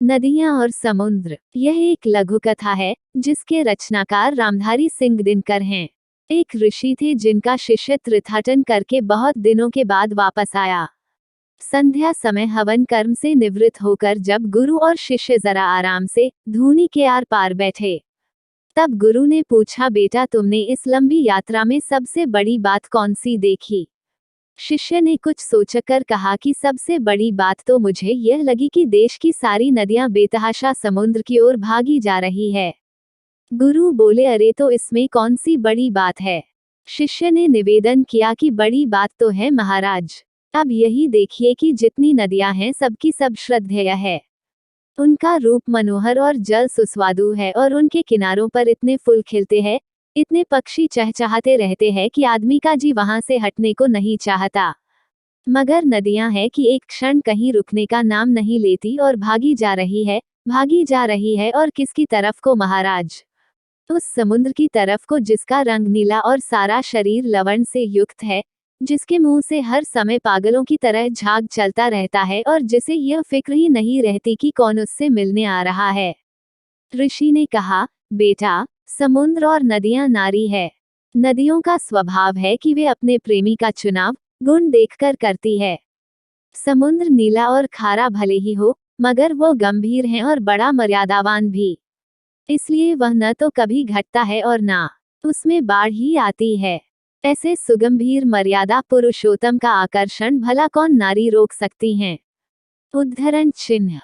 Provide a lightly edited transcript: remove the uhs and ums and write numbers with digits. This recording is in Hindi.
नदियां और समुद्र। यह एक लघु कथा है जिसके रचनाकार रामधारी सिंह दिनकर हैं। एक ऋषि थे जिनका शिष्य तीर्थाटन करके बहुत दिनों के बाद वापस आया। संध्या समय हवन कर्म से निवृत्त होकर जब गुरु और शिष्य जरा आराम से धूनी के आर पार बैठे, तब गुरु ने पूछा, बेटा तुमने इस लंबी यात्रा में सबसे बड़ी बात कौन सी देखी? शिष्य ने कुछ सोचकर कहा कि सबसे बड़ी बात तो मुझे यह लगी कि देश की सारी नदियां बेतहाशा समुद्र की ओर भागी जा रही है। गुरु बोले, अरे तो इसमें कौन सी बड़ी बात है? शिष्य ने निवेदन किया कि बड़ी बात तो है महाराज। अब यही देखिए कि जितनी नदियां हैं सबकी सब श्रद्धेय है। उनका रूप मनोहर और जल सुस्वादु है और उनके किनारों पर इतने फूल खिलते हैं, इतने पक्षी चहचहाते रहते हैं कि आदमी का जी वहां से हटने को नहीं चाहता। मगर नदियां हैं कि एक क्षण कहीं रुकने का नाम नहीं लेती और भागी जा रही है और किसकी तरफ को महाराज? उस समुद्र की तरफ को जिसका रंग नीला और सारा शरीर लवण से युक्त है, जिसके मुंह से हर समय पागलों की तरह झाग चलता रहता है और जिसे यह फिक्र ही नहीं रहती कि कौन उससे मिलने आ रहा है। ऋषि ने कहा, बेटा, समुद्र और नदियां नारी है। नदियों का स्वभाव है कि वे अपने प्रेमी का चुनाव गुण देखकर करती है। समुद्र नीला और खारा भले ही हो, मगर वो गंभीर है और बड़ा मर्यादावान भी। इसलिए वह न तो कभी घटता है और ना उसमें बाढ़ ही आती है। ऐसे सुगंभीर मर्यादा पुरुषोत्तम का आकर्षण भला कौन नारी रोक सकती हैं? उद्धरण चिन्ह।